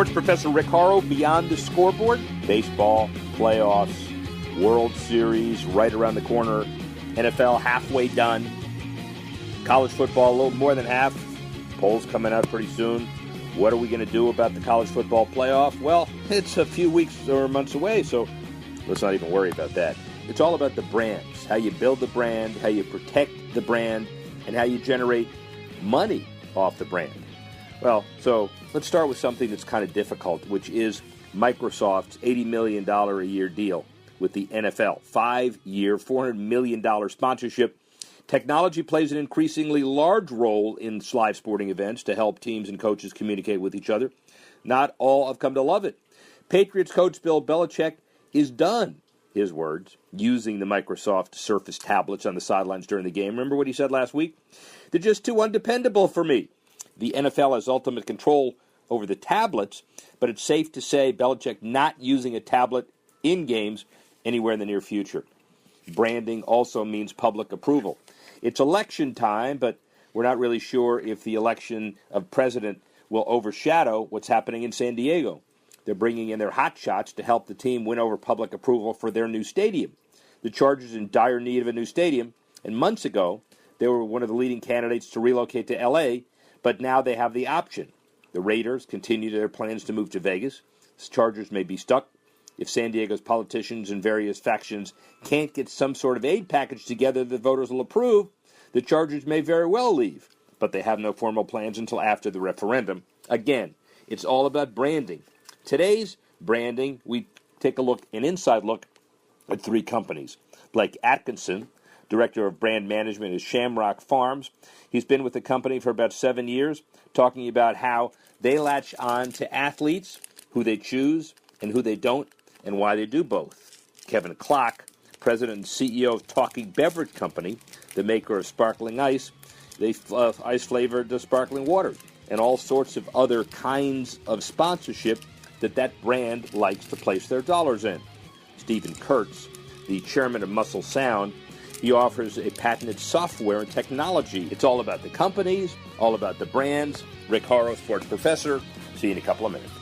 Sports Professor Rick Horrow, Beyond the Scoreboard. Baseball, playoffs, World Series, right around the corner. NFL halfway done. College football, a little more than half. Polls coming out pretty soon. What are we going to do about the college football playoff? Well, it's a few weeks or months away, so let's not even worry about that. It's all about the brands, how you build the brand, how you protect the brand, and how you generate money off the brand. Well, so let's start with something that's kind of difficult, which is Microsoft's $80 million a year deal with the NFL. 5-year, $400 million sponsorship. Technology plays an increasingly large role in live sporting events to help teams and coaches communicate with each other. Not all have come to love it. Patriots coach Bill Belichick is done, his words, using the Microsoft Surface tablets on the sidelines during the game. Remember what he said last week? They're just too undependable for me. The NFL has ultimate control over the tablets, but it's safe to say Belichick not using a tablet in games anywhere in the near future. Branding also means public approval. It's election time, but we're not really sure if the election of president will overshadow what's happening in San Diego. They're bringing in their hotshots to help the team win over public approval for their new stadium. The Chargers in dire need of a new stadium, and months ago, they were one of the leading candidates to relocate to L.A., but now they have the option. The Raiders continue their plans to move to Vegas. The Chargers may be stuck. If San Diego's politicians and various factions can't get some sort of aid package together that voters will approve, the Chargers may very well leave. But they have no formal plans until after the referendum. Again, it's all about branding. Today's branding, we take an inside look at 3 companies. Blake Atkinson, Director of Brand Management at Shamrock Farms. He's been with the company for about 7 years, talking about how they latch on to athletes, who they choose and who they don't, and why they do both. Kevin Klock, President and CEO of Talking Beverage Company, the maker of sparkling ice. They ice-flavored sparkling water and all sorts of other kinds of sponsorship that brand likes to place their dollars in. Stephen Kurtz, the chairman of Muscle Sound, he offers a patented software and technology. It's all about the companies, all about the brands. Rick Horrow, sports professor. See you in a couple of minutes.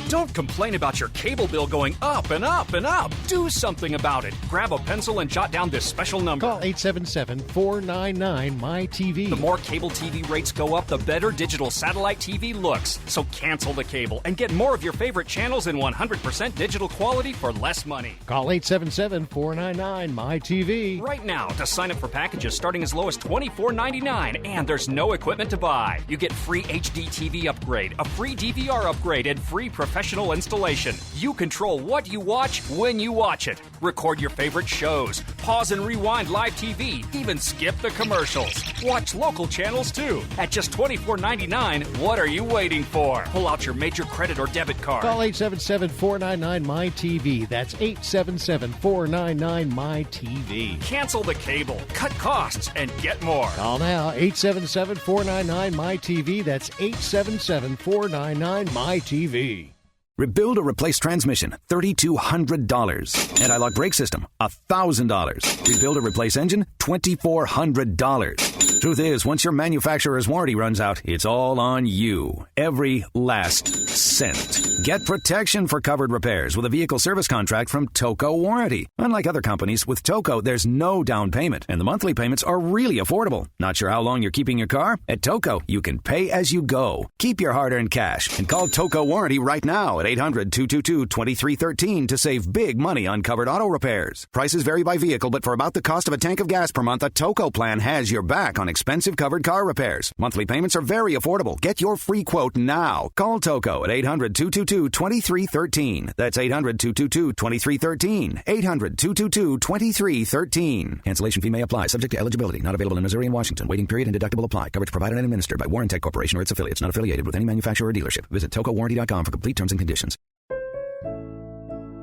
Don't complain about your cable bill going up and up and up. Do something about it. Grab a pencil and jot down this special number. Call 877-499-MY-TV. The more cable TV rates go up, the better digital satellite TV looks. So cancel the cable and get more of your favorite channels in 100% digital quality for less money. Call 877-499-MY-TV. Right now to sign up for packages starting as low as $24.99, and there's no equipment to buy. You get free HD TV upgrade, a free DVR upgrade, and free professional installation. You control what you watch when you watch it. Record your favorite shows. Pause and rewind live TV. Even skip the commercials. Watch local channels too. At just $24.99, what are you waiting for? Pull out your major credit or debit card. Call 877-499-MY-TV. That's 877-499-MY-TV. Cancel the cable, cut costs, and get more. Call now, 877-499-MY-TV. That's 877-499-MY-TV. Rebuild or replace transmission, $3,200. Anti-lock brake system, $1,000. Rebuild or replace engine, $2,400. Truth is, once your manufacturer's warranty runs out, it's all on you. Every last cent. Get protection for covered repairs with a vehicle service contract from Toco Warranty. Unlike other companies, with Toco, there's no down payment, and the monthly payments are really affordable. Not sure how long you're keeping your car? At Toco, you can pay as you go. Keep your hard-earned cash and call Toco Warranty right now at 800-222-2313 to save big money on covered auto repairs. Prices vary by vehicle, but for about the cost of a tank of gas per month, a Toco plan has your back on expensive covered car repairs. Monthly payments are very affordable. Get your free quote now. Call Toco at 800-222-2313. That's 800-222-2313. 800-222-2313. Cancellation fee may apply. Subject to eligibility. Not available in Missouri and Washington. Waiting period and deductible apply. Coverage provided and administered by Warrantech Corporation or its affiliates. Not affiliated with any manufacturer or dealership. Visit TocoWarranty.com for complete terms and conditions.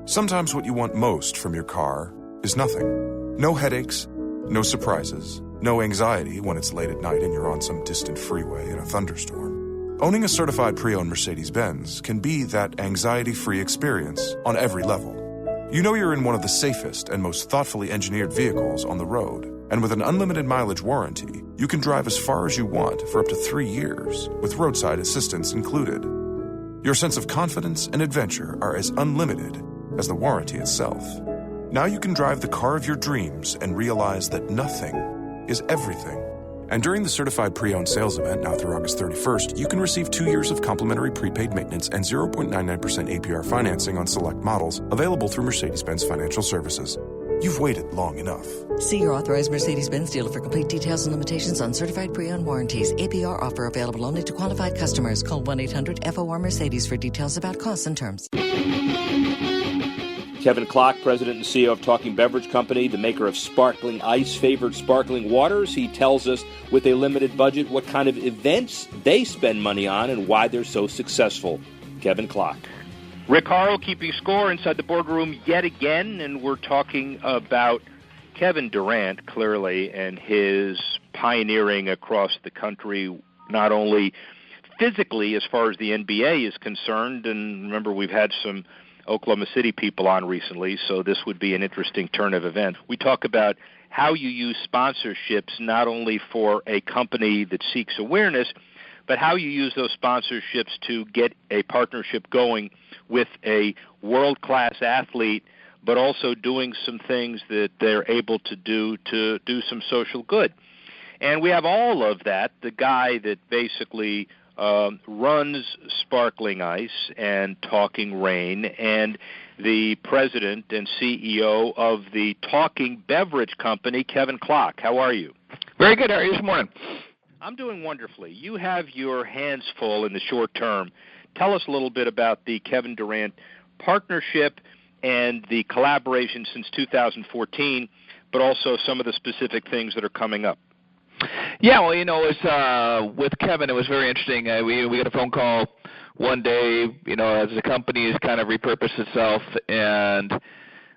Sometimes what you want most from your car is nothing. No headaches, no surprises, no anxiety when it's late at night and you're on some distant freeway in a thunderstorm. Owning a certified pre-owned Mercedes-Benz can be that anxiety-free experience on every level. You know you're in one of the safest and most thoughtfully engineered vehicles on the road. And with an unlimited mileage warranty, you can drive as far as you want for up to 3 years, with roadside assistance included. Your sense of confidence and adventure are as unlimited as the warranty itself. Now you can drive the car of your dreams and realize that nothing is everything. And during the certified pre-owned sales event, now through August 31st, you can receive 2 years of complimentary prepaid maintenance and 0.99% APR financing on select models, available through Mercedes-Benz Financial Services. You've waited long enough. See your authorized Mercedes-Benz dealer for complete details and limitations on certified pre-owned warranties. APR offer available only to qualified customers. Call 1-800-FOR-MERCEDES for details about costs and terms. Kevin Klock, president and CEO of Talking Beverage Company, the maker of Sparkling Ice, favored sparkling waters. He tells us, with a limited budget, what kind of events they spend money on and why they're so successful. Kevin Klock. Rick Horrow keeping score inside the boardroom yet again, and we're talking about Kevin Durant, clearly, and his pioneering across the country, not only physically as far as the NBA is concerned, and remember we've had some Oklahoma City people on recently, so this would be an interesting turn of events. We talk about how you use sponsorships not only for a company that seeks awareness, but how you use those sponsorships to get a partnership going with a world-class athlete, but also doing some things that they're able to do some social good. And we have all of that. The guy that basically runs Sparkling Ice and Talking Rain, and the president and CEO of the Talking Beverage Company, Kevin Klock. How are you? Very good. How are you this morning? I'm doing wonderfully. You have your hands full in the short term. Tell us a little bit about the Kevin Durant partnership and the collaboration since 2014, but also some of the specific things that are coming up. Yeah, well, it's with Kevin, it was very interesting. We got a phone call one day, as the company has kind of repurposed itself, and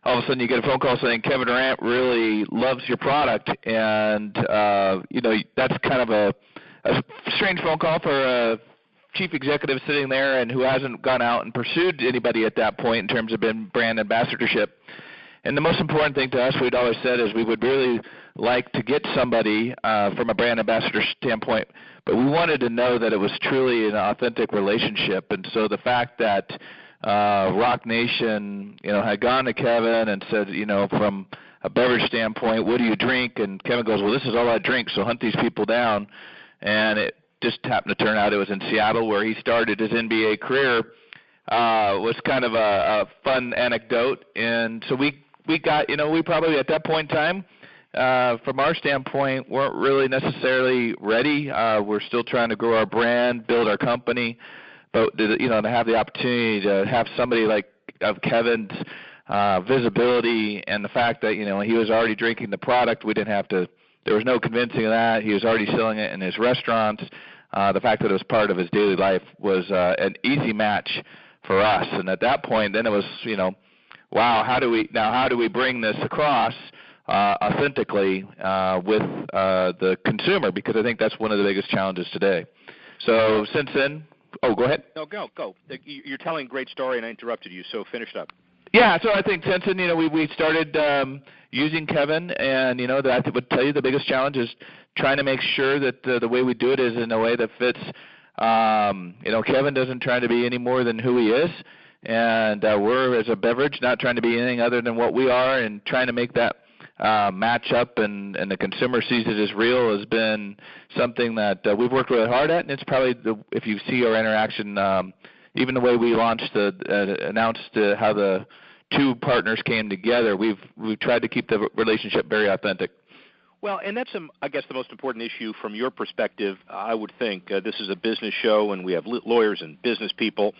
all of a sudden you get a phone call saying Kevin Durant really loves your product, and that's kind of a strange phone call for a chief executive sitting there and who hasn't gone out and pursued anybody at that point in terms of brand ambassadorship. And the most important thing to us, we'd always said, is we would really like to get somebody from a brand ambassador standpoint, but we wanted to know that it was truly an authentic relationship. And so the fact that Rock Nation, had gone to Kevin and said, from a beverage standpoint, what do you drink? And Kevin goes, well, this is all I drink, so hunt these people down. And it just happened to turn out it was in Seattle where he started his NBA career. Was kind of a fun anecdote. And so we got, we probably at that point in time, from our standpoint, weren't really necessarily ready. We're still trying to grow our brand, build our company, but to have the opportunity to have somebody like of Kevin's visibility and the fact that he was already drinking the product, we didn't have to. There was no convincing of that. He was already selling it in his restaurants. The fact that it was part of his daily life was an easy match for us. And at that point, then it was wow, how do we bring this across authentically with the consumer? Because I think that's one of the biggest challenges today. So since then, go ahead. No, go. You're telling a great story, and I interrupted you, so finish up. Yeah, so I think since then, we started using Kevin, and that I would tell you the biggest challenge is trying to make sure that the way we do it is in a way that fits. Kevin doesn't try to be any more than who he is. And we're, as a beverage, not trying to be anything other than what we are, and trying to make that match up and the consumer sees it as real has been something that we've worked really hard at. And it's probably, if you see our interaction, even the way we launched announced how the two partners came together, we've tried to keep the relationship very authentic. Well, and that's, I guess, the most important issue from your perspective. I would think this is a business show, and we have lawyers and business people,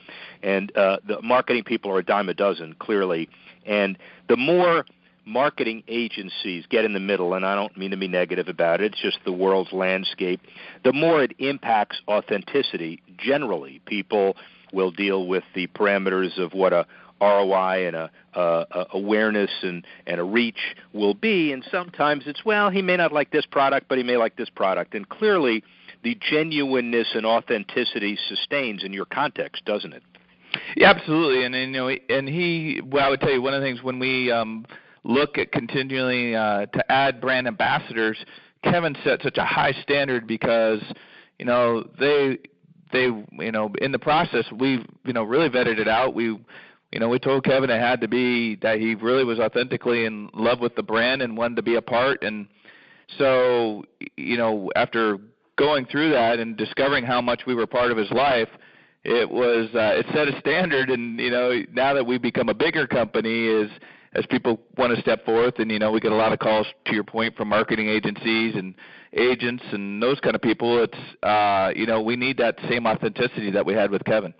and the marketing people are a dime a dozen, clearly. And the more marketing agencies get in the middle, and I don't mean to be negative about it, it's just the world's landscape, the more it impacts authenticity. Generally, people will deal with the parameters of what a ROI and a awareness and a reach will be, and sometimes it's, well, he may not like this product, but he may like this product. And clearly, the genuineness and authenticity sustains in your context, doesn't it? Yeah, absolutely. And well, I would tell you one of the things when we look at continually to add brand ambassadors, Kevin set such a high standard because they in the process we really vetted it out. We told Kevin it had to be that he really was authentically in love with the brand and wanted to be a part. And so after going through that and discovering how much we were part of his life, it set a standard. And now that we've become a bigger company, as people want to step forth, and we get a lot of calls, to your point, from marketing agencies and agents and those kind of people. It's we need that same authenticity that we had with Kevin.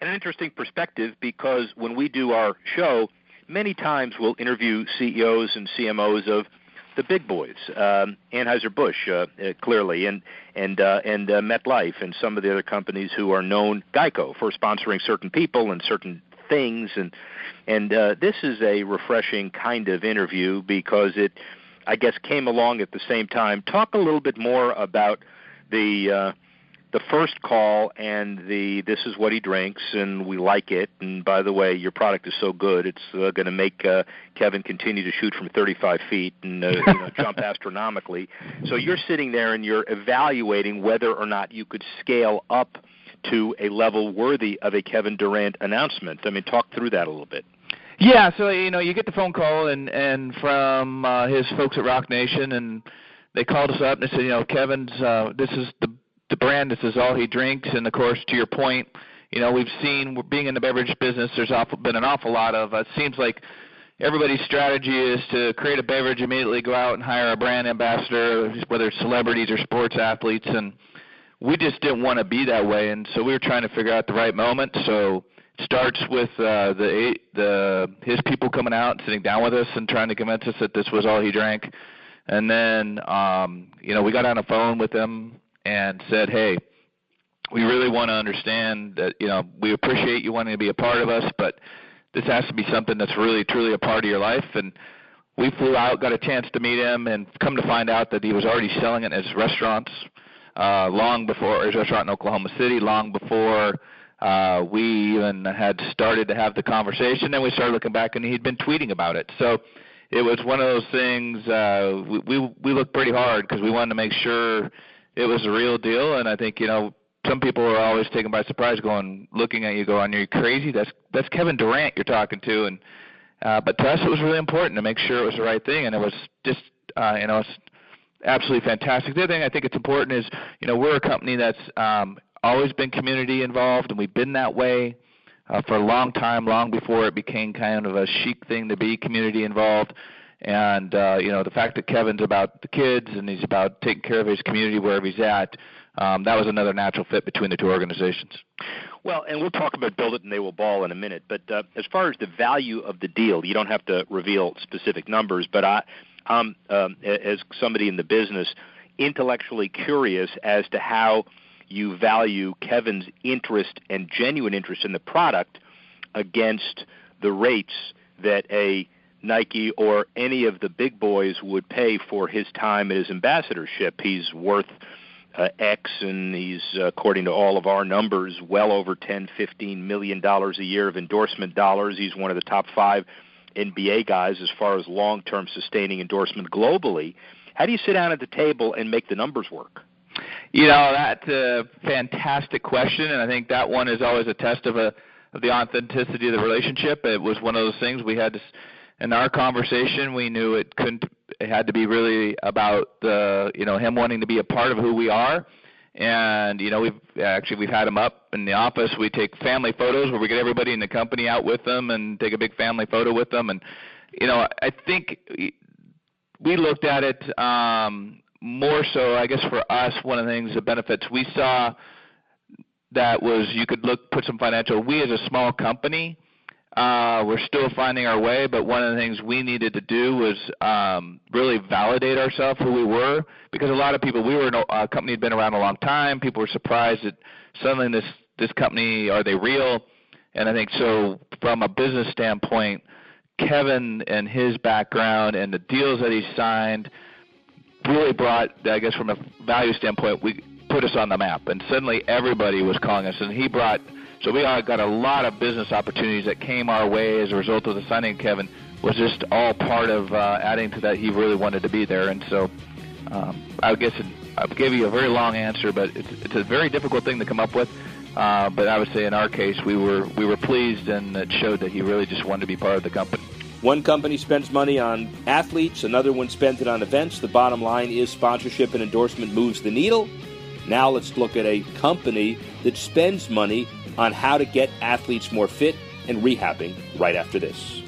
And an interesting perspective, because when we do our show, many times we'll interview CEOs and CMOs of the big boys, Anheuser-Busch, clearly, and MetLife, and some of the other companies who are known, Geico, for sponsoring certain people and certain things, and this is a refreshing kind of interview because it, I guess, came along at the same time. Talk a little bit more about the first call and this is what he drinks and we like it, and by the way, your product is so good it's going to make Kevin continue to shoot from 35 feet and jump astronomically. So you're sitting there and you're evaluating whether or not you could scale up to a level worthy of a Kevin Durant announcement. I mean, talk through that a little bit. Yeah, so you get the phone call and from his folks at Rock Nation, and they called us up and they said, Kevin's this is the brand, this is all he drinks. And of course, to your point, we've seen, being in the beverage business, there's been an awful lot of it seems like everybody's strategy is to create a beverage, immediately go out and hire a brand ambassador, whether it's celebrities or sports athletes, and we just didn't want to be that way. And so we were trying to figure out the right moment. So it starts with his people coming out and sitting down with us and trying to convince us that this was all he drank. And then we got on a phone with them and said, hey, we really want to understand that, we appreciate you wanting to be a part of us, but this has to be something that's really, truly a part of your life. And we flew out, got a chance to meet him, and come to find out that he was already selling it in his restaurants long before, his restaurant in Oklahoma City, long before we even had started to have the conversation. And we started looking back, and he'd been tweeting about it. So it was one of those things, we looked pretty hard because we wanted to make sure it was a real deal. And I think, some people are always taken by surprise looking at you going, are you crazy? That's Kevin Durant you're talking to. And but to us it was really important to make sure it was the right thing. And it was just, it's absolutely fantastic. The other thing I think it's important is, we're a company that's always been community involved, and we've been that way for a long time, long before it became kind of a chic thing to be community involved. And, the fact that Kevin's about the kids and he's about taking care of his community wherever he's at, that was another natural fit between the two organizations. Well, and we'll talk about Build It and They Will Ball in a minute, but as far as the value of the deal, you don't have to reveal specific numbers, but I'm, as somebody in the business, intellectually curious as to how you value Kevin's interest and genuine interest in the product against the rates that a Nike or any of the big boys would pay for his time at his ambassadorship. He's worth X, and he's, according to all of our numbers, well over $10-15 million a year of endorsement dollars. He's one of the top 5 NBA guys as far as long-term sustaining endorsement globally. How do you sit down at the table and make the numbers work? That's a fantastic question, and I think that one is always a test of the authenticity of the relationship. It was one of those things we had to, in our conversation, we knew it had to be really about him wanting to be a part of who we are. And we've had him up in the office. We take family photos where we get everybody in the company out with them and take a big family photo with them. And I think we looked at it more so, I guess, for us, one of the things, the benefits we saw that was you could put some financial. We as a small company, we're still finding our way, but one of the things we needed to do was really validate ourselves, who we were, because a lot of people, we were a company had been around a long time. People were surprised that suddenly this company, are they real? And I think so from a business standpoint, Kevin and his background and the deals that he signed really brought, I guess from a value standpoint, we put us on the map. And suddenly everybody was calling us, and he brought So we got a lot of business opportunities that came our way as a result of the signing of Kevin. Was just all part of adding to that. He really wanted to be there, and so I guess I gave you a very long answer, but it's a very difficult thing to come up with. But I would say in our case, we were pleased, and it showed that he really just wanted to be part of the company. One company spends money on athletes, another one spends it on events. The bottom line is sponsorship and endorsement moves the needle. Now let's look at a company that spends money on how to get athletes more fit and rehabbing right after this.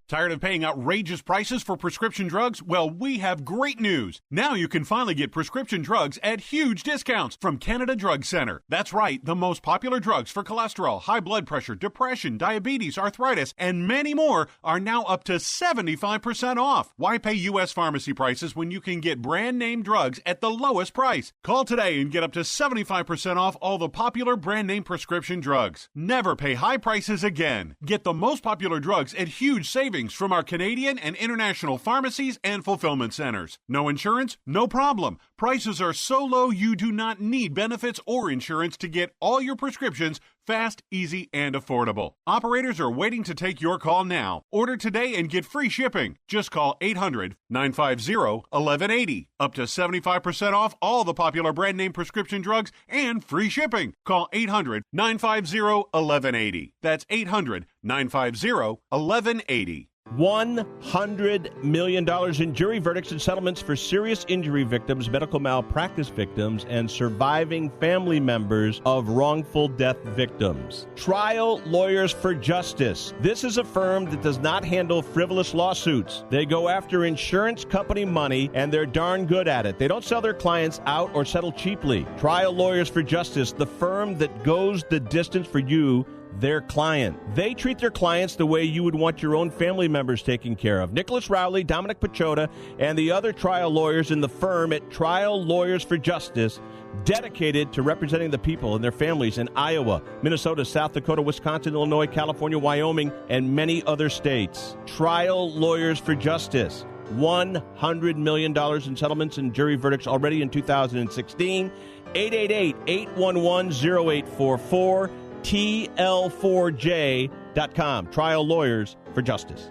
Tired of paying outrageous prices for prescription drugs? Well, we have great news. Now you can finally get prescription drugs at huge discounts from Canada Drug Center. That's right, the most popular drugs for cholesterol, high blood pressure, depression, diabetes, arthritis, and many more are now up to 75% off. Why pay U.S. pharmacy prices when you can get brand name drugs at the lowest price? Call today and get up to 75% off all the popular brand name prescription drugs. Never pay high prices again. Get the most popular drugs at huge savings from our Canadian and international pharmacies and fulfillment centers. No insurance? No problem. Prices are so low you do not need benefits or insurance to get all your prescriptions fast, easy, and affordable. Operators are waiting to take your call now. Order today and get free shipping. Just call 800-950-1180. Up to 75% off all the popular brand name prescription drugs and free shipping. Call 800-950-1180. That's 800-950-1180. $100 million in jury verdicts and settlements for serious injury victims, medical malpractice victims, and surviving family members of wrongful death victims. Trial Lawyers for Justice. This is a firm that does not handle frivolous lawsuits. They go after insurance company money, and they're darn good at it. They don't sell their clients out or settle cheaply. Trial Lawyers for Justice, the firm that goes the distance for you, their client. They treat their clients the way you would want your own family members taken care of. Nicholas Rowley, Dominic Pachota, and the other trial lawyers in the firm at Trial Lawyers for Justice, dedicated to representing the people and their families in Iowa, Minnesota, South Dakota, Wisconsin, Illinois, California, Wyoming, and many other states. Trial Lawyers for Justice. $100 million in settlements and jury verdicts already in 2016. 888-811-0844. TL4J.com. Trial Lawyers for Justice.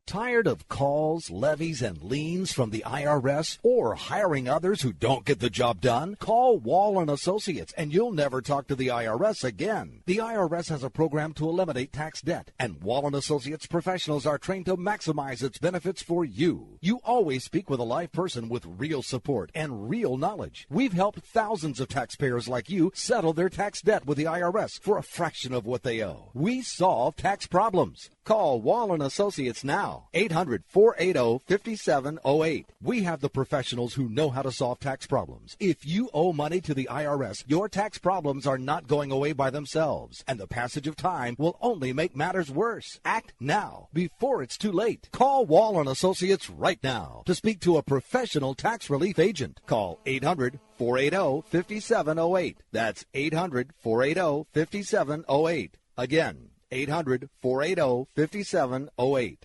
Tired of calls, levies, and liens from the IRS or hiring others who don't get the job done? Call Wall & Associates and you'll never talk to the IRS again. The IRS has a program to eliminate tax debt, and Wall & Associates professionals are trained to maximize its benefits for you. You always speak with a live person with real support and real knowledge. We've helped thousands of taxpayers like you settle their tax debt with the IRS for a fraction of what they owe. We solve tax problems. Call Wall & Associates now, 800-480-5708. We have the professionals who know how to solve tax problems. If you owe money to the IRS, your tax problems are not going away by themselves, and the passage of time will only make matters worse. Act now, before it's too late. Call Wall & Associates right now to speak to a professional tax relief agent. Call 800-480-5708. That's 800-480-5708. Again, 800-480-5708.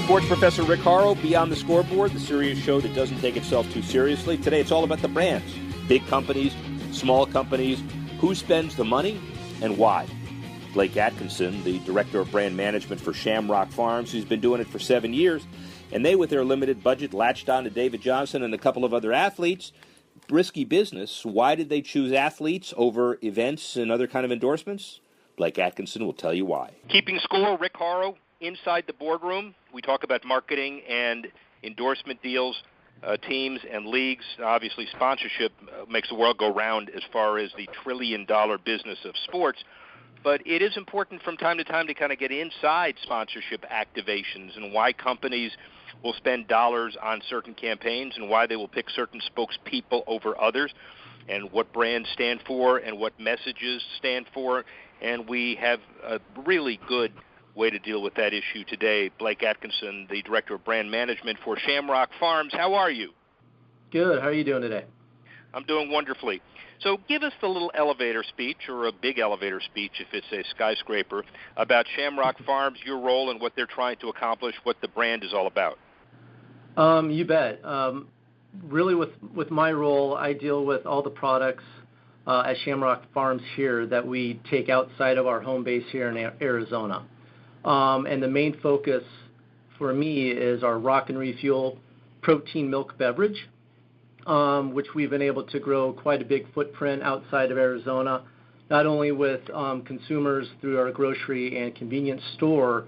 Sports professor Rick Horrow, Beyond the Scoreboard, the serious show that doesn't take itself too seriously. Today it's all about the brands. Big companies, small companies, who spends the money and why. Blake Atkinson, the director of brand management for Shamrock Farms, who's been doing it for 7 years, and they, with their limited budget, latched on to David Johnson and a couple of other athletes. Risky business. Why did they choose athletes over events and other kind of endorsements? Blake Atkinson will tell you why. Keeping score, Rick Horrow, inside the boardroom. We talk about marketing and endorsement deals, teams and leagues. Obviously, sponsorship makes the world go round as far as the trillion-dollar business of sports. But it is important from time to time to kind of get inside sponsorship activations and why companies will spend dollars on certain campaigns and why they will pick certain spokespeople over others and what brands stand for and what messages stand for. And we have a really good way to deal with that issue today. Blake Atkinson, the Director of Brand Management for Shamrock Farms. How are you? Good. How are you doing today? I'm doing wonderfully. So give us the little elevator speech, or a big elevator speech if it's a skyscraper, about Shamrock Farms, your role and what they're trying to accomplish, what the brand is all about. You bet. Really, with my role, I deal with all the products at Shamrock Farms here that we take outside of our home base here in Arizona. And the main focus for me is our Rock and Refuel protein milk beverage, which we've been able to grow quite a big footprint outside of Arizona, not only with consumers through our grocery and convenience store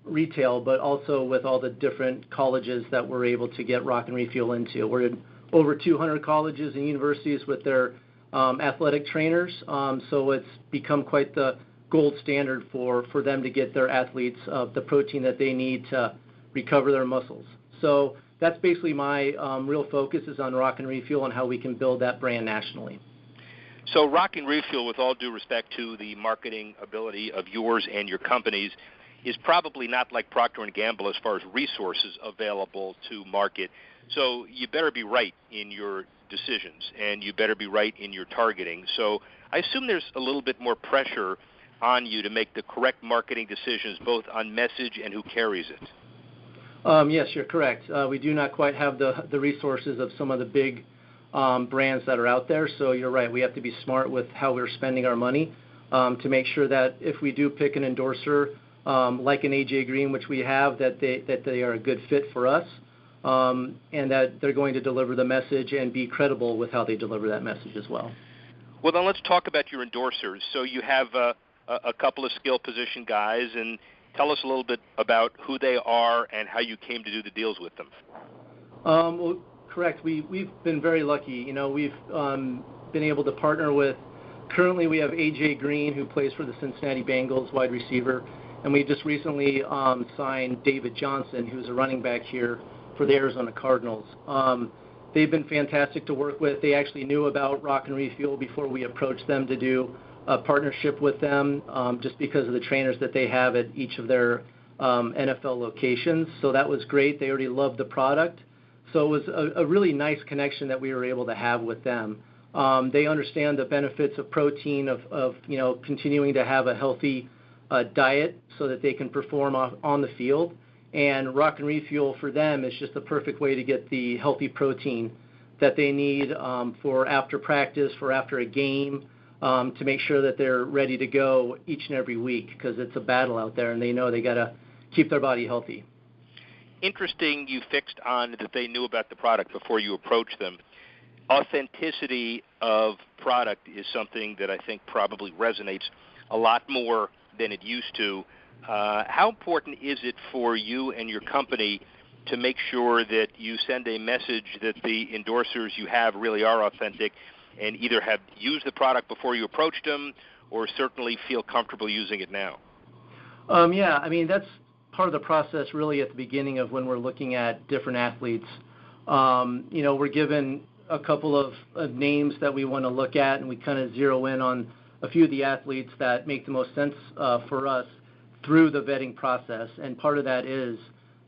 retail, but also with all the different colleges that we're able to get Rock and Refuel into. We're in over 200 colleges and universities with their athletic trainers, so it's become quite the gold standard for them to get their athletes the protein that they need to recover their muscles. So that's basically my real focus is on Rock and Refuel and how we can build that brand nationally. So Rock and Refuel, with all due respect to the marketing ability of yours and your companies, is probably not like Procter & Gamble as far as resources available to market. So you better be right in your decisions, and you better be right in your targeting. So I assume there's a little bit more pressure on you to make the correct marketing decisions, both on message and who carries it. Yes, you're correct. We do not quite have the resources of some of the big brands that are out there. So you're right. We have to be smart with how we're spending our money to make sure that if we do pick an endorser like an AJ Green, which we have, that they are a good fit for us, and that they're going to deliver the message and be credible with how they deliver that message as well. Well, then let's talk about your endorsers. So you have a couple of skill position guys, and tell us a little bit about who they are and how you came to do the deals with them. Well, correct. We've been very lucky. You know, we've been able to partner with, currently we have AJ Green, who plays for the Cincinnati Bengals, wide receiver, and we just recently signed David Johnson, who's a running back here for the Arizona Cardinals. They've been fantastic to work with. They actually knew about Rock and Refuel before we approached them to do a partnership with them, just because of the trainers that they have at each of their NFL locations. So that was great. They already loved the product. So it was a really nice connection that we were able to have with them. They understand the benefits of protein, of continuing to have a healthy diet so that they can perform on the field. And Rock and Refuel for them is just the perfect way to get the healthy protein that they need for after practice, for after a game, to make sure that they're ready to go each and every week, because it's a battle out there and they know they got to keep their body healthy. Interesting you fixed on that they knew about the product before you approached them. Authenticity of product is something that I think probably resonates a lot more than it used to. How important is it for you and your company to make sure that you send a message that the endorsers you have really are authentic and either have used the product before you approached them or certainly feel comfortable using it now? Yeah, I mean, that's part of the process really at the beginning of when we're looking at different athletes. We're given a couple of names that we want to look at, and we kind of zero in on a few of the athletes that make the most sense for us through the vetting process. And part of that is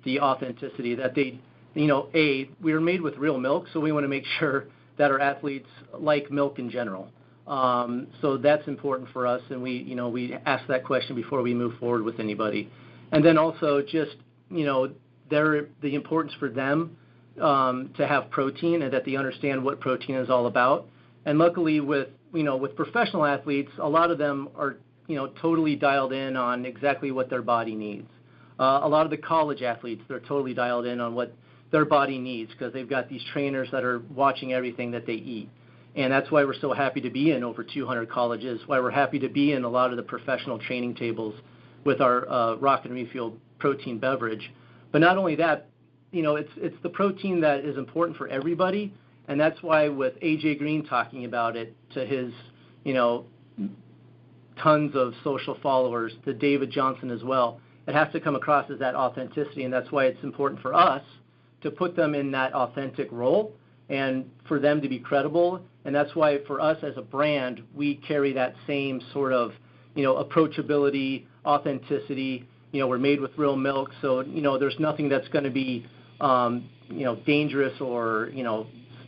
the authenticity that they, we are made with real milk, so we want to make sure that our athletes like milk in general. So that's important for us, and we ask that question before we move forward with anybody. And then also just, the importance for them to have protein and that they understand what protein is all about. And luckily with professional athletes, a lot of them are, totally dialed in on exactly what their body needs. A lot of the college athletes, they're totally dialed in on what their body needs because they've got these trainers that are watching everything that they eat. And that's why we're so happy to be in over 200 colleges, why we're happy to be in a lot of the professional training tables with our Rock and Refuel protein beverage. But not only that, it's the protein that is important for everybody, and that's why with AJ Green talking about it to his, tons of social followers, to David Johnson as well, it has to come across as that authenticity, and that's why it's important for us to put them in that authentic role and for them to be credible. And that's why for us as a brand, we carry that same sort of, approachability, authenticity. We're made with real milk, so, there's nothing that's going to be, dangerous or,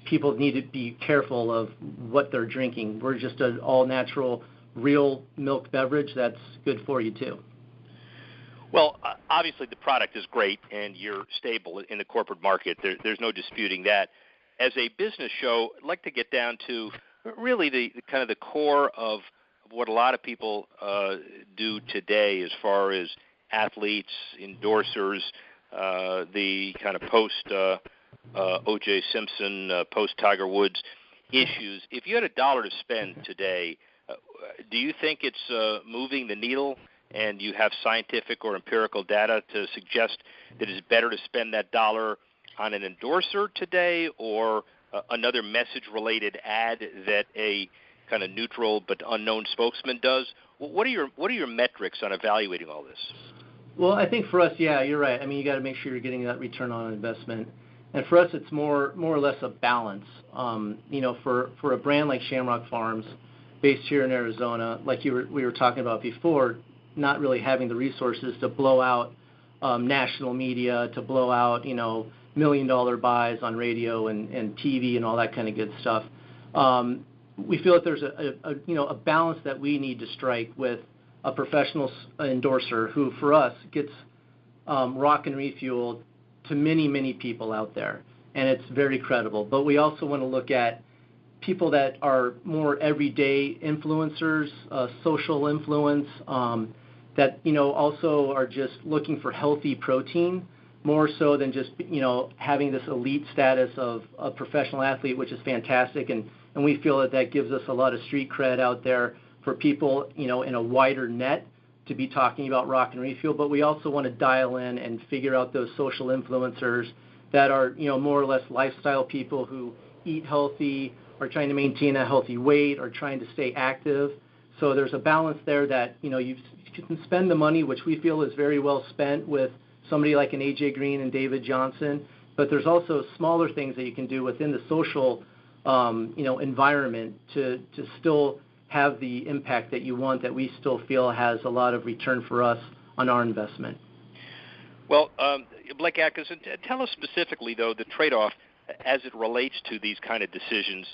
people need to be careful of what they're drinking. We're just an all-natural, real milk beverage that's good for you, too. Well, obviously the product is great, and you're stable in the corporate market. There's no disputing that. As a business show, I'd like to get down to really the kind of the core of what a lot of people do today as far as athletes, endorsers, the kind of post O.J. Simpson, post Tiger Woods issues. If you had $1 to spend today, do you think it's moving the needle, and you have scientific or empirical data to suggest that it's better to spend that dollar on an endorser today or another message-related ad that a kind of neutral but unknown spokesman does? What are your metrics on evaluating all this? Well, I think for us, yeah, you're right. I mean, you got to make sure you're getting that return on investment. And for us, it's more or less a balance. For a brand like Shamrock Farms, based here in Arizona, like we were talking about before, not really having the resources to blow out national media, to blow out, $1 million buys on radio and TV and all that kind of good stuff. We feel that there's a balance that we need to strike with a professional endorser who, for us, gets Rock and Refuel to many, many people out there, and it's very credible. But we also want to look at people that are more everyday influencers, social influence, that also are just looking for healthy protein, more so than just having this elite status of a professional athlete, which is fantastic, and we feel that gives us a lot of street cred out there for people in a wider net to be talking about Rock and Refuel. But we also want to dial in and figure out those social influencers that are more or less lifestyle people who eat healthy, are trying to maintain a healthy weight, or trying to stay active. So there's a balance there that you can spend the money, which we feel is very well spent, with somebody like an A.J. Green and David Johnson. But there's also smaller things that you can do within the social environment to still have the impact that you want, that we still feel has a lot of return for us on our investment. Well, Blake Atkinson, tell us specifically, though, the trade-off as it relates to these kind of decisions.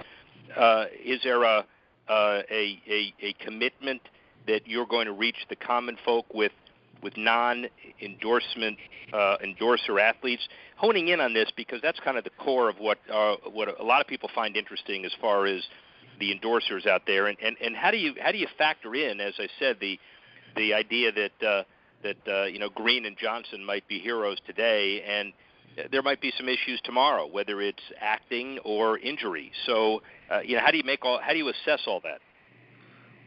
Is there a commitment that you're going to reach the common folk with non-endorsement endorser athletes? Honing in on this, because that's kind of the core of what a lot of people find interesting as far as the endorsers out there, and how do you factor in, as I said, the idea that Green and Johnson might be heroes today, and there might be some issues tomorrow, whether it's acting or injury. So how do you assess all that?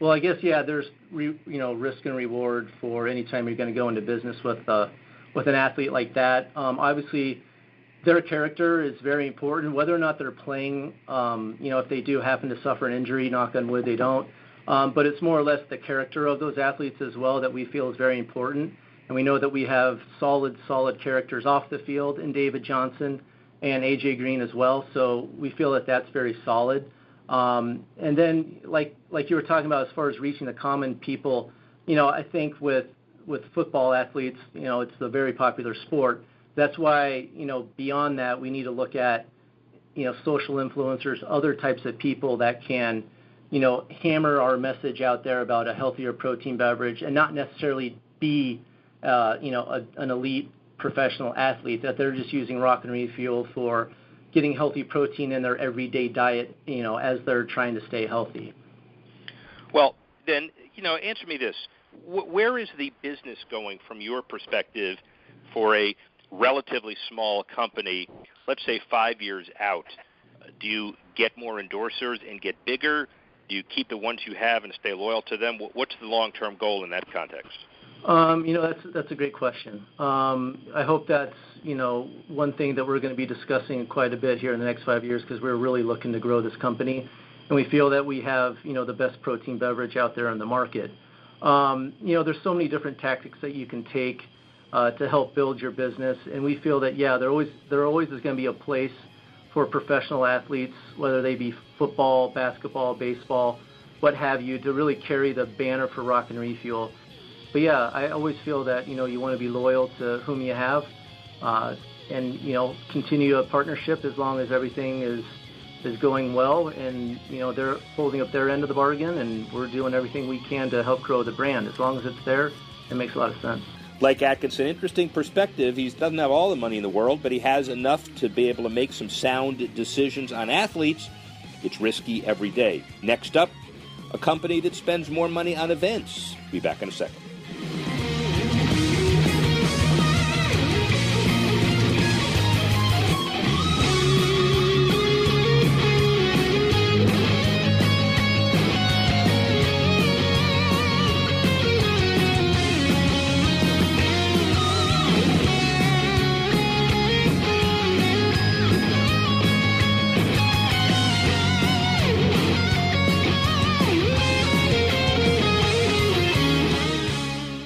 Well, I guess there's risk and reward for any time you're going to go into business with an athlete like that. Obviously, their character is very important, whether or not they're playing, if they do happen to suffer an injury, knock on wood, they don't. But it's more or less the character of those athletes as well that we feel is very important. And we know that we have solid characters off the field in David Johnson and A.J. Green as well. So we feel that that's very solid. And then, like you were talking about as far as reaching the common people, I think with football athletes, it's a very popular sport. That's why, beyond that, we need to look at, social influencers, other types of people that can, hammer our message out there about a healthier protein beverage and not necessarily be, an elite professional athlete, that they're just using Rock and Refuel for getting healthy protein in their everyday diet, as they're trying to stay healthy. Well, then, answer me this. Where is the business going from your perspective for a relatively small company, let's say 5 years out? Do you get more endorsers and get bigger? Do you keep the ones you have and stay loyal to them? What's the long-term goal in that context? That's a great question. I hope that's, one thing that we're going to be discussing quite a bit here in the next 5 years, because we're really looking to grow this company. And we feel that we have, the best protein beverage out there on the market. There's so many different tactics that you can take to help build your business. And we feel that, there always is going to be a place for professional athletes, whether they be football, basketball, baseball, what have you, to really carry the banner for Rock and Refuel. But I always feel that, you want to be loyal to whom you have, and, continue a partnership as long as everything is, is going well, and they're holding up their end of the bargain, and we're doing everything we can to help grow the brand. As long as it's there, it makes a lot of sense. Blake Atkinson, interesting perspective. He doesn't have all the money in the world, but he has enough to be able to make some sound decisions on athletes. It's risky every day. Next up, a company that spends more money on events. Be back in a second.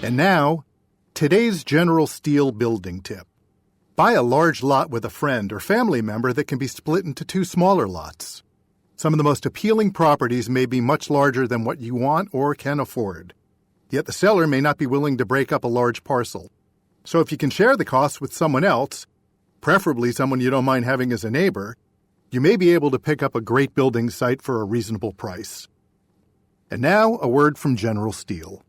And now, today's General Steel building tip. Buy a large lot with a friend or family member that can be split into 2 smaller lots. Some of the most appealing properties may be much larger than what you want or can afford. Yet the seller may not be willing to break up a large parcel. So if you can share the costs with someone else, preferably someone you don't mind having as a neighbor, you may be able to pick up a great building site for a reasonable price. And now, a word from General Steel.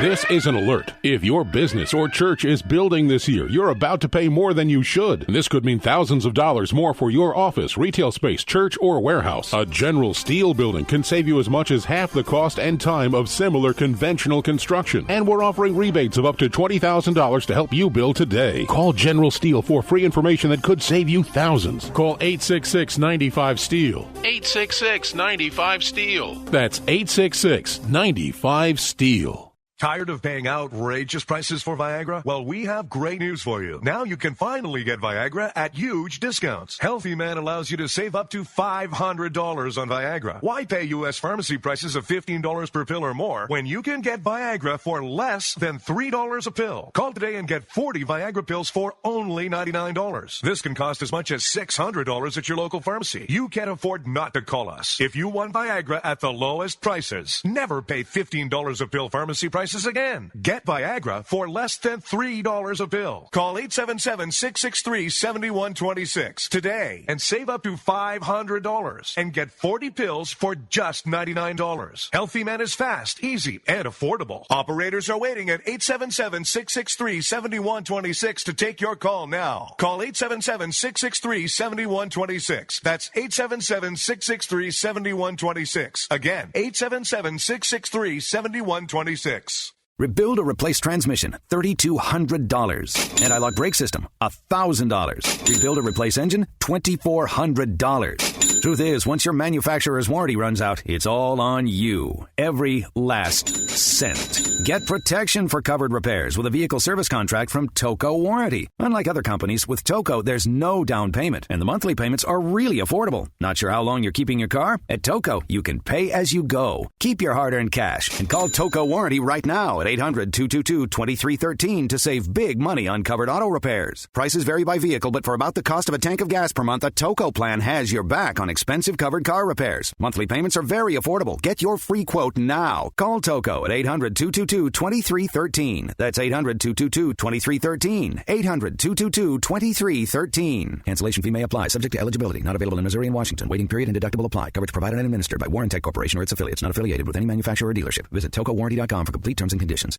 This is an alert. If your business or church is building this year, you're about to pay more than you should. This could mean thousands of dollars more for your office, retail space, church, or warehouse. A General Steel building can save you as much as half the cost and time of similar conventional construction. And we're offering rebates of up to $20,000 to help you build today. Call General Steel for free information that could save you thousands. Call 866-95-STEEL. 866-95-STEEL. That's 866-95-STEEL. Tired of paying outrageous prices for Viagra? Well, we have great news for you. Now you can finally get Viagra at huge discounts. Healthy Man allows you to save up to $500 on Viagra. Why pay U.S. pharmacy prices of $15 per pill or more when you can get Viagra for less than $3 a pill? Call today and get 40 Viagra pills for only $99. This can cost as much as $600 at your local pharmacy. You can't afford not to call us. If you want Viagra at the lowest prices, never pay $15 a pill pharmacy prices again. Get Viagra for less than $3 a pill. Call 877-663-7126 today and save up to $500 and get 40 pills for just $99. Healthy Man is fast, easy, and affordable. Operators are waiting at 877-663-7126 to take your call now. Call 877-663-7126. That's 877-663-7126. Again, 877-663-7126. Rebuild or replace transmission, $3,200. Anti-lock brake system, $1,000. Rebuild or replace engine, $2,400. Truth is, once your manufacturer's warranty runs out, it's all on you. Every last cent. Get protection for covered repairs with a vehicle service contract from Toco Warranty. Unlike other companies, with Toco, there's no down payment, and the monthly payments are really affordable. Not sure how long you're keeping your car? At Toco, you can pay as you go. Keep your hard-earned cash and call Toco Warranty right now at 800-222-2313 to save big money on covered auto repairs. Prices vary by vehicle, but for about the cost of a tank of gas per month, a Toco plan has your back on expensive covered car repairs. Monthly payments are very affordable. Get your free quote now. Call Toco at 800-222-2313. That's 800-222-2313. 800-222-2313. Cancellation fee may apply, subject to eligibility. Not available in Missouri and Washington. Waiting period and deductible apply. Coverage provided and administered by Warrantech Corporation or its affiliates. Not affiliated with any manufacturer or dealership. Visit TocoWarranty.com for complete terms and conditions.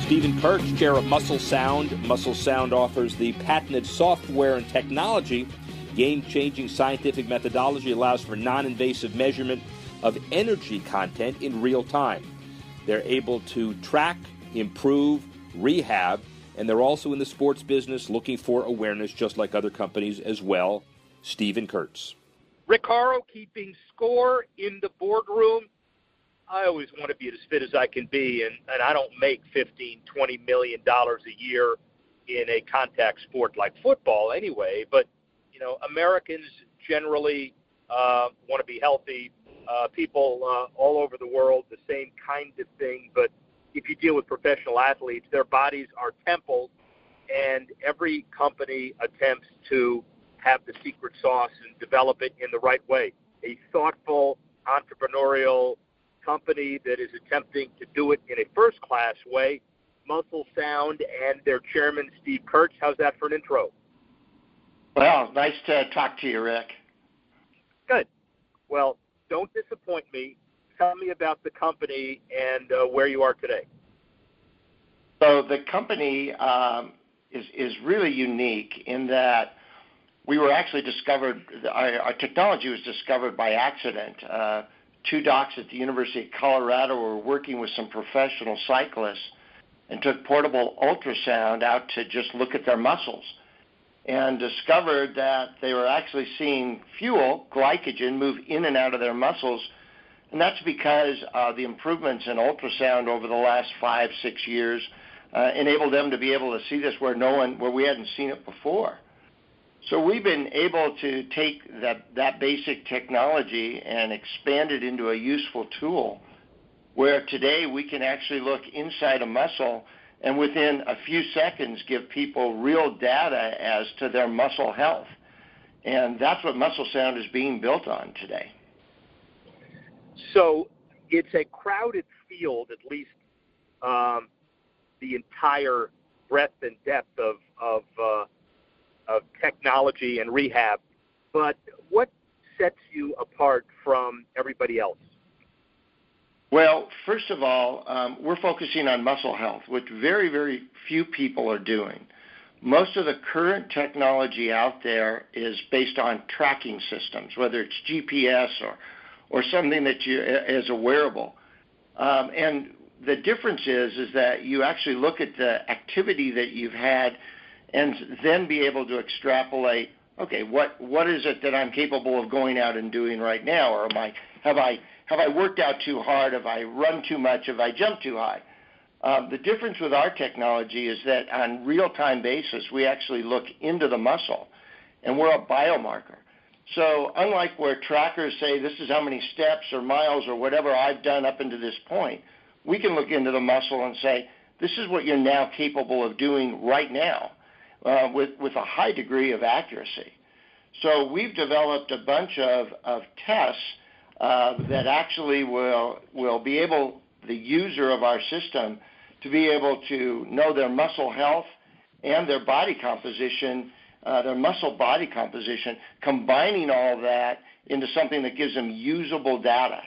Stephen Kirk, chair of Muscle Sound. Muscle Sound offers the patented software and technology. Game-changing scientific methodology allows for non-invasive measurement of energy content in real time. They're able to track, improve, rehab, and they're also in the sports business looking for awareness just like other companies as well. Stephen Kurtz. Rick Horrow keeping score in the boardroom. I always want to be as fit as I can be, and I don't make $15, $20 million a year in a contact sport like football anyway, but, you know, Americans generally want to be healthy. People all over the world, the same kind of thing, but if you deal with professional athletes, their bodies are temples, and every company attempts to have the secret sauce and develop it in the right way. A thoughtful, entrepreneurial company that is attempting to do it in a first-class way, Muscle Sound, and their chairman, Steve Kurtz. How's that for an intro? Well, nice to talk to you, Rick. Good. Well, don't disappoint me. Tell me about the company and where you are today. So the company is really unique in that we were actually discovered, our technology was discovered by accident. Two docs at the University of Colorado were working with some professional cyclists and took portable ultrasound out to just look at their muscles and discovered that they were actually seeing fuel, glycogen, move in and out of their muscles. And that's because the improvements in ultrasound over the last 5-6 years enabled them to be able to see this where we hadn't seen it before. So we've been able to take that basic technology and expand it into a useful tool where today we can actually look inside a muscle and within a few seconds give people real data as to their muscle health. And that's what Muscle Sound is being built on today. So it's a crowded field, at least the entire breadth and depth of technology and rehab. But what sets you apart from everybody else? Well, first of all, we're focusing on muscle health, which very, very few people are doing. Most of the current technology out there is based on tracking systems, whether it's GPS or something that is a wearable. And the difference is that you actually look at the activity that you've had and then be able to extrapolate, okay, what is it that I'm capable of going out and doing right now? Or have I worked out too hard? Have I run too much? Have I jumped too high? The difference with our technology is that on real-time basis, we actually look into the muscle, and we're a biomarker. So unlike where trackers say this is how many steps or miles or whatever I've done up into this point, we can look into the muscle and say, this is what you're now capable of doing right now with a high degree of accuracy. So we've developed a bunch of tests that actually will be able, the user of our system, to be able to know their muscle health and their body composition, their muscle body composition, combining all that into something that gives them usable data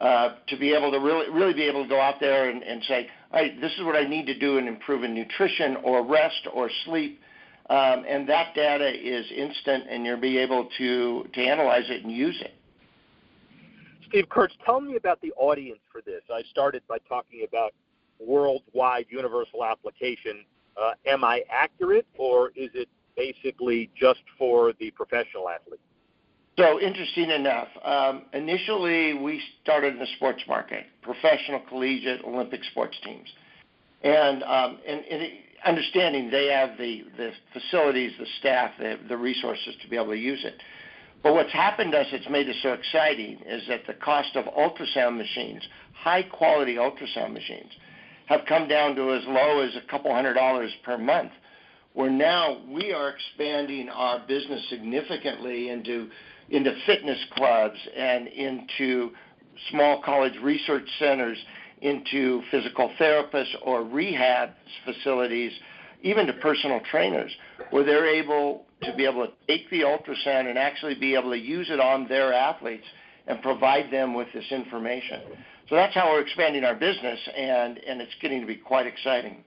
to be able to really be able to go out there and say, all right, this is what I need to do and improve in nutrition or rest or sleep. And that data is instant, and you'll be able to analyze it and use it. Steve Kurtz, tell me about the audience for this. I started by talking about worldwide universal application. Am I accurate, or is it basically just for the professional athlete? So interesting enough, initially we started in the sports market, professional, collegiate, Olympic sports teams. And understanding they have the facilities, the staff, the resources to be able to use it. But what's happened to us, it's made us so exciting, is that the cost of ultrasound machines, high-quality ultrasound machines, have come down to as low as a couple $100 per month, where now we are expanding our business significantly into fitness clubs and into small college research centers, into physical therapists or rehab facilities, even to personal trainers, where they're able to be able to take the ultrasound and actually be able to use it on their athletes and provide them with this information. So that's how we're expanding our business, and it's getting to be quite exciting.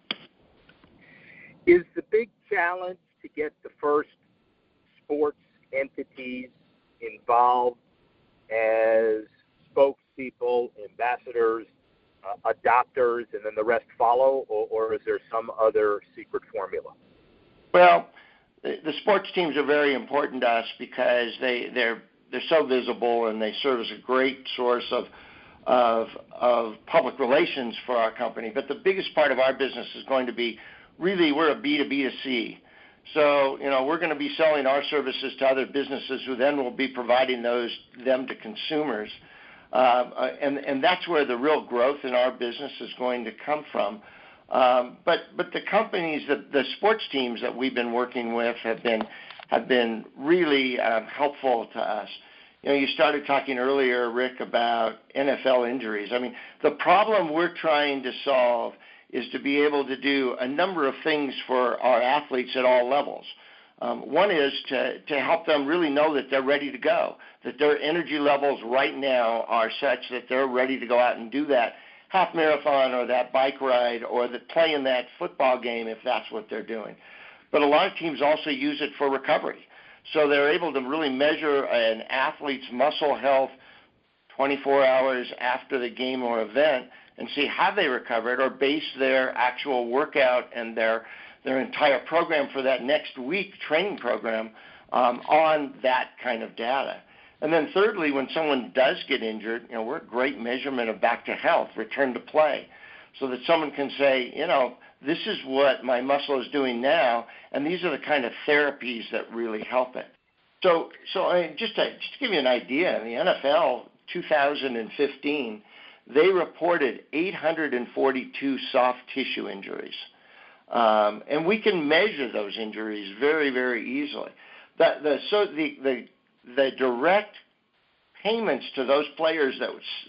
Is the big challenge to get the first sports entities involved as spokespeople, ambassadors, adopters, and then the rest follow, or is there some other secret formula? Well, the sports teams are very important to us because they're so visible and they serve as a great source of public relations for our company. But the biggest part of our business is going to be really we're a B2B2C. So, we're going to be selling our services to other businesses who then will be providing them to consumers. And that's where the real growth in our business is going to come from. But the companies, the sports teams that we've been working with have been really helpful to us. You started talking earlier, Rick, about NFL injuries. I mean, the problem we're trying to solve is to be able to do a number of things for our athletes at all levels. One is to help them really know that they're ready to go, that their energy levels right now are such that they're ready to go out and do that half marathon or that bike ride or play in that football game if that's what they're doing. But a lot of teams also use it for recovery. So they're able to really measure an athlete's muscle health 24 hours after the game or event and see how they recovered or base their actual workout and their entire program for that next week training program on that kind of data. And then thirdly, when someone does get injured, we're a great measurement of back to health, return to play, so that someone can say, this is what my muscle is doing now, and these are the kind of therapies that really help it. So I mean, just to give you an idea, in the NFL 2015, they reported 842 soft tissue injuries. And we can measure those injuries very, very easily. The direct payments to those players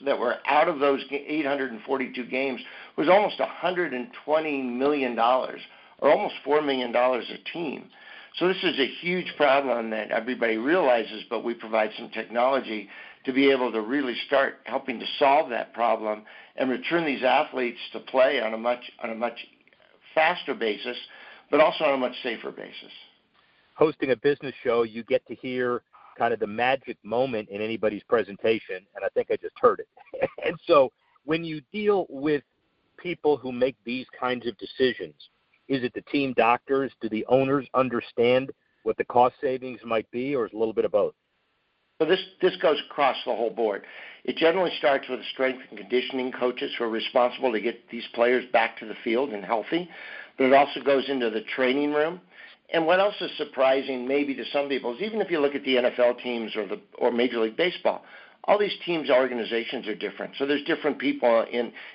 that were out of those 842 games was almost $120 million, or almost $4 million a team. So this is a huge problem that everybody realizes, but we provide some technology to be able to really start helping to solve that problem and return these athletes to play on a much faster basis, but also on a much safer basis. Hosting a business show, you get to hear kind of the magic moment in anybody's presentation, and I think I just heard it. And so when you deal with people who make these kinds of decisions, is it the team doctors? Do the owners understand what the cost savings might be, or is it a little bit of both? So this goes across the whole board. It generally starts with the strength and conditioning coaches who are responsible to get these players back to the field and healthy, but it also goes into the training room. And what else is surprising maybe to some people is even if you look at the NFL teams or Major League Baseball, all these teams' organizations are different. So there's different people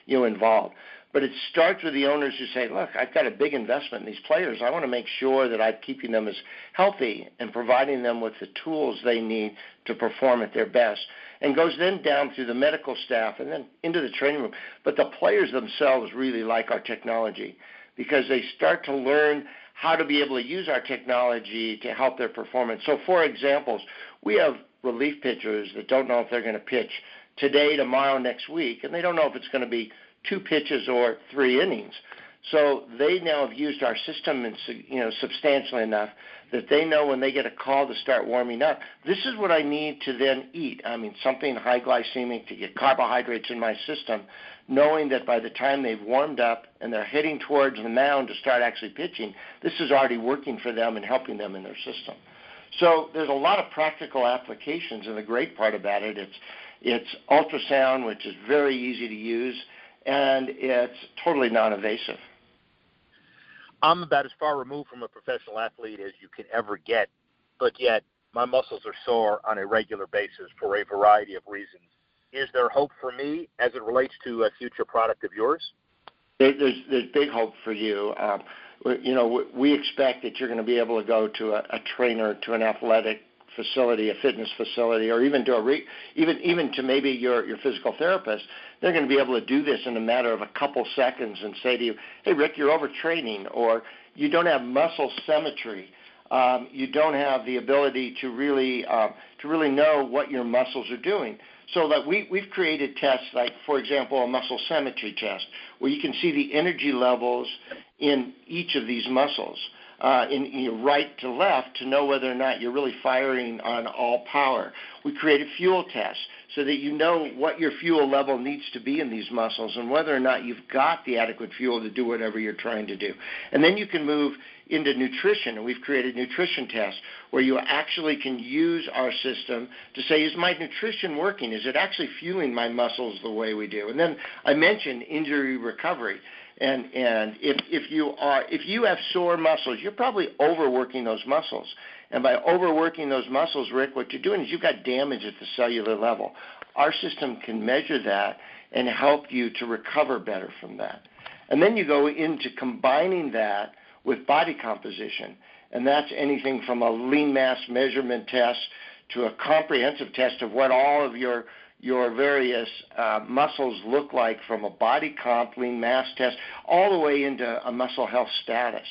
involved. But it starts with the owners who say, look, I've got a big investment in these players. I want to make sure that I'm keeping them as healthy and providing them with the tools they need to perform at their best. And goes then down through the medical staff and then into the training room. But the players themselves really like our technology because they start to learn how to be able to use our technology to help their performance. So, for examples, we have relief pitchers that don't know if they're going to pitch today, tomorrow, next week, and they don't know if it's going to be 2 pitches or 3 innings. So they now have used our system substantially enough that they know when they get a call to start warming up, this is what I need to then eat. I mean, something high glycemic to get carbohydrates in my system, knowing that by the time they've warmed up and they're heading towards the mound to start actually pitching, this is already working for them and helping them in their system. So there's a lot of practical applications, and the great part about it, it's ultrasound, which is very easy to use, and it's totally non-invasive. I'm about as far removed from a professional athlete as you can ever get, but yet my muscles are sore on a regular basis for a variety of reasons. Is there hope for me as it relates to a future product of yours? There's big hope for you. We expect that you're going to be able to go to a trainer, to an athletic facility, a fitness facility, or even to even to maybe your physical therapist. They're going to be able to do this in a matter of a couple seconds and say to you, hey, Rick, you're overtraining, or you don't have muscle symmetry. You don't have the ability to really know what your muscles are doing. So that we've created tests like, for example, a muscle symmetry test, where you can see the energy levels in each of these muscles, in right to left, to know whether or not you're really firing on all power. We created fuel tests so that you know what your fuel level needs to be in these muscles and whether or not you've got the adequate fuel to do whatever you're trying to do. And then you can move into nutrition, and we've created nutrition tests where you actually can use our system to say, is my nutrition working? Is it actually fueling my muscles the way we do? And then I mentioned injury recovery. And if you have sore muscles, you're probably overworking those muscles. And by overworking those muscles, Rick, what you're doing is you've got damage at the cellular level. Our system can measure that and help you to recover better from that. And then you go into combining that with body composition. And that's anything from a lean mass measurement test to a comprehensive test of what all of your various muscles look like, from a body comp, lean mass test, all the way into a muscle health status.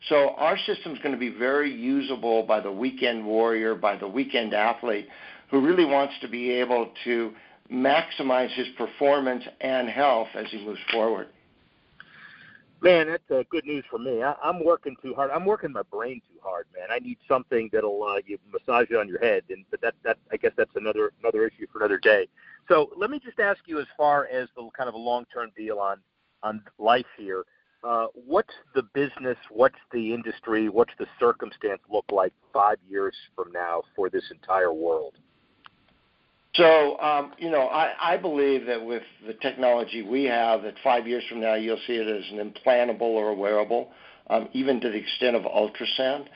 So our system is going to be very usable by the weekend warrior, by the weekend athlete who really wants to be able to maximize his performance and health as he moves forward. Man, that's good news for me. I'm working too hard. I'm working my brain too hard, man. I need something that'll you massage it on your head, but that I guess that's another issue for another day. So let me just ask you, as far as the kind of a long-term deal on life here, what's the business, what's the industry, what's the circumstance look like 5 years from now for this entire world? So, I believe that with the technology we have, that 5 years from now you'll see it as an implantable or a wearable, even to the extent of ultrasound.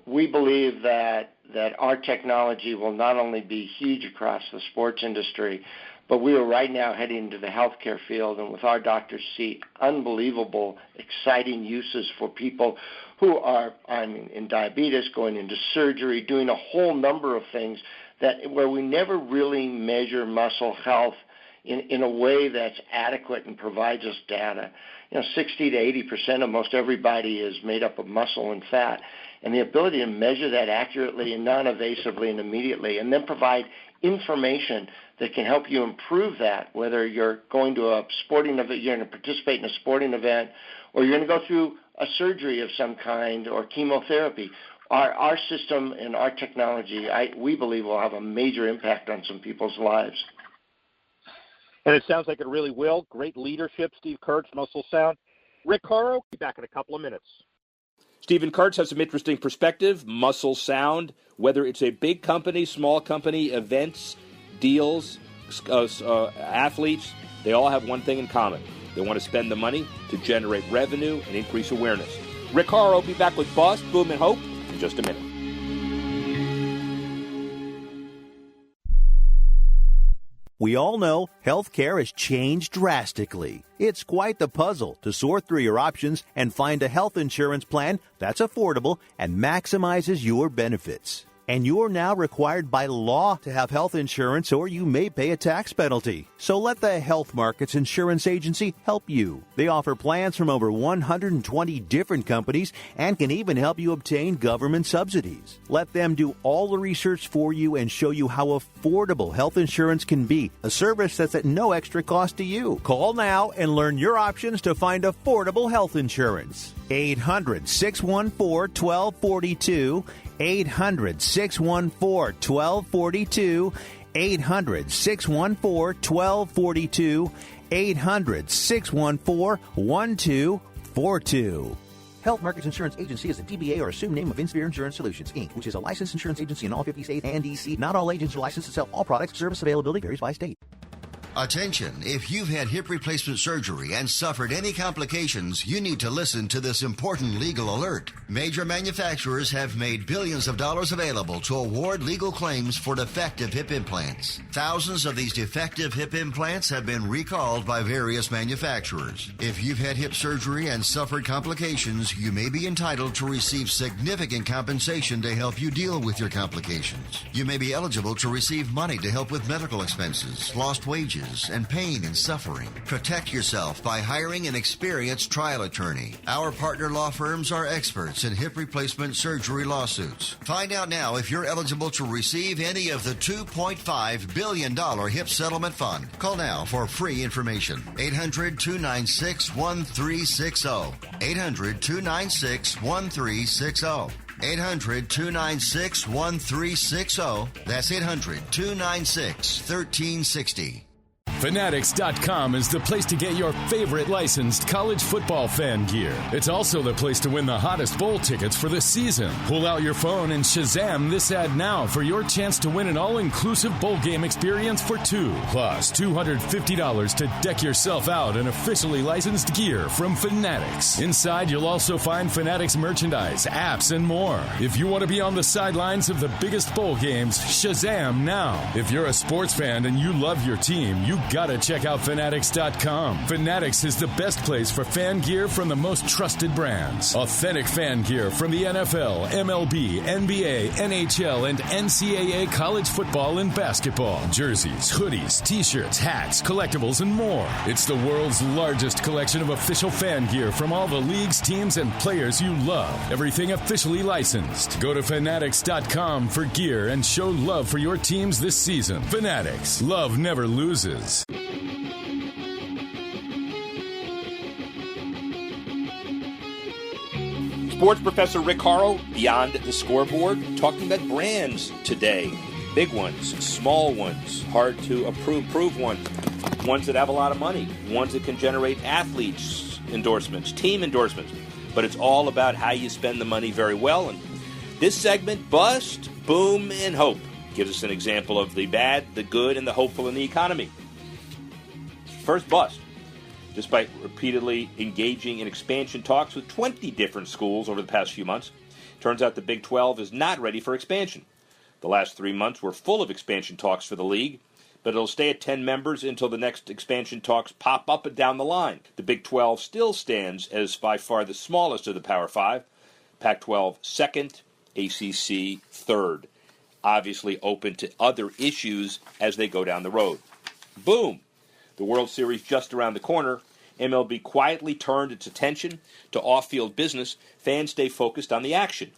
We believe that our technology will not only be huge across the sports industry, but we are right now heading into the healthcare field, and with our doctors see unbelievable, exciting uses for people who are, in diabetes, going into surgery, doing a whole number of things where we never really measure muscle health in a way that's adequate and provides us data. 60 to 80% of most everybody is made up of muscle and fat, and the ability to measure that accurately and non-invasively and immediately, and then provide information that can help you improve that, whether you're going to a sporting event, you're going to participate in a sporting event, or you're going to go through a surgery of some kind or chemotherapy. Our system and our technology, we believe, will have a major impact on some people's lives. And it sounds like it really will. Great leadership, Steve Kurtz, Muscle Sound. Rick Horrow, be back in a couple of minutes. Stephen Kurtz has some interesting perspective. Muscle Sound, whether it's a big company, small company, events, deals, athletes, they all have one thing in common. They want to spend the money to generate revenue and increase awareness. Rick Horrow will be back with Bust, Boom, and Hope in just a minute. We all know healthcare has changed drastically. It's quite the puzzle to sort through your options and find a health insurance plan that's affordable and maximizes your benefits. And you're now required by law to have health insurance, or you may pay a tax penalty. So let the Health Markets Insurance Agency help you. They offer plans from over 120 different companies and can even help you obtain government subsidies. Let them do all the research for you and show you how affordable health insurance can be, a service that's at no extra cost to you. Call now and learn your options to find affordable health insurance. 800-614-1242. 800-614-1242. 800-614-1242. 800-614-1242. Health Markets Insurance Agency is a DBA or assumed name of Inspire Insurance Solutions, Inc., which is a licensed insurance agency in all 50 states and D.C. Not all agents are licensed to sell all products. Service availability varies by state. Attention, if you've had hip replacement surgery and suffered any complications, you need to listen to this important legal alert. Major manufacturers have made billions of dollars available to award legal claims for defective hip implants. Thousands of these defective hip implants have been recalled by various manufacturers. If you've had hip surgery and suffered complications, you may be entitled to receive significant compensation to help you deal with your complications. You may be eligible to receive money to help with medical expenses, lost wages, and pain and suffering. Protect yourself by hiring an experienced trial attorney. Our partner law firms are experts in hip replacement surgery lawsuits. Find out now if you're eligible to receive any of the $2.5 billion hip settlement fund. Call now for free information. 800-296-1360. 800-296-1360. 800-296-1360. That's 800-296-1360. Fanatics.com is the place to get your favorite licensed college football fan gear. It's also the place to win the hottest bowl tickets for the season. Pull out your phone and Shazam this ad now for your chance to win an all-inclusive bowl game experience for two. Plus $250 to deck yourself out in officially licensed gear from Fanatics. Inside, you'll also find Fanatics merchandise, apps, and more. If you want to be on the sidelines of the biggest bowl games, Shazam now. If you're a sports fan and you love your team, you gotta check out Fanatics.com. Fanatics is the best place for fan gear from the most trusted brands. Authentic fan gear from the NFL, MLB, NBA, NHL, and NCAA college football and basketball. Jerseys, hoodies, t-shirts, hats, collectibles, and more. It's the world's largest collection of official fan gear from all the leagues, teams, and players you love. Everything officially licensed. Go to Fanatics.com for gear and show love for your teams this season. Fanatics. Love never loses. Sports professor Rick Horrow, Beyond the Scoreboard, talking about brands today. Big ones, small ones, hard to approve ones that have a lot of money, ones that can generate athletes endorsements, team endorsements. But it's all about how you spend the money very well. And this segment, Bust, Boom, and Hope, gives us an example of the bad, the good, and the hopeful in the economy. First, bust. Despite repeatedly engaging in expansion talks with 20 different schools over the past few months, turns out the Big 12 is not ready for expansion. The last 3 months were full of expansion talks for the league, but it'll stay at 10 members until the next expansion talks pop up and down the line. The Big 12 still stands as by far the smallest of the Power 5, Pac-12 second, ACC third. Obviously open to other issues as they go down the road. Boom! The World Series just around the corner. MLB quietly turned its attention to off-field business. Fans stay focused on the action.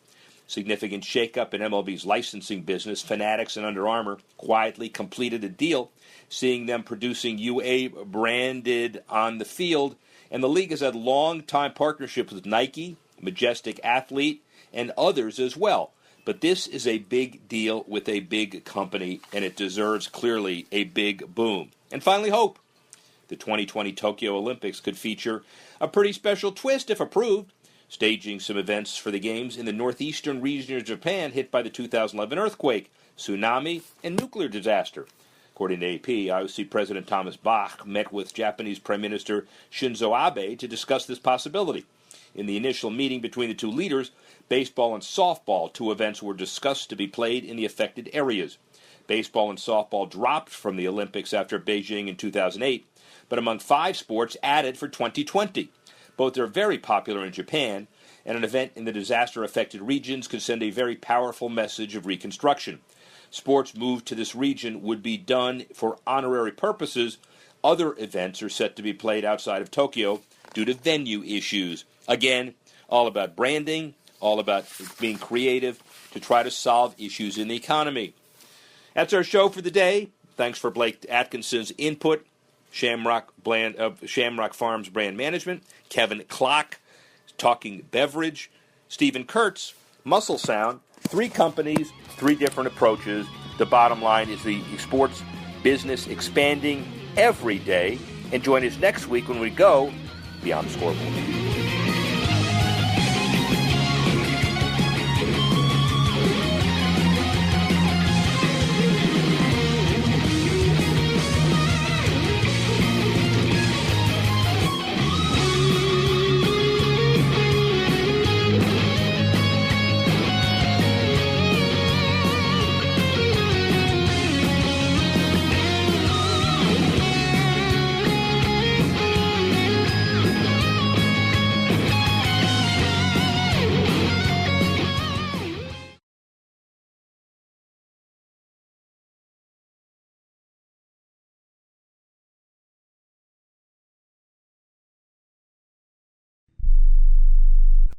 Significant shakeup in MLB's licensing business. Fanatics and Under Armour quietly completed a deal, seeing them producing UA branded on the field. And the league has had long-time partnerships with Nike, Majestic Athlete, and others as well. But this is a big deal with a big company, and it deserves clearly a big boom. And finally, hope. The 2020 Tokyo Olympics could feature a pretty special twist if approved, staging some events for the Games in the northeastern region of Japan hit by the 2011 earthquake, tsunami, and nuclear disaster. According to AP, IOC President Thomas Bach met with Japanese Prime Minister Shinzo Abe to discuss this possibility. In the initial meeting between the two leaders, baseball and softball, two events were discussed to be played in the affected areas. Baseball and softball dropped from the Olympics after Beijing in 2008, but among 5 sports added for 2020. Both are very popular in Japan, and an event in the disaster-affected regions could send a very powerful message of reconstruction. Sports moved to this region would be done for honorary purposes. Other events are set to be played outside of Tokyo due to venue issues. Again, all about branding, all about being creative to try to solve issues in the economy. That's our show for the day. Thanks for Blake Atkinson's input. Shamrock Farms Brand Management. Kevin Klock, Talking Beverage. Stephen Kurtz, Muscle Sound. 3 companies, 3 different approaches. The bottom line is the sports business expanding every day. And join us next week when we go Beyond the Scoreboard.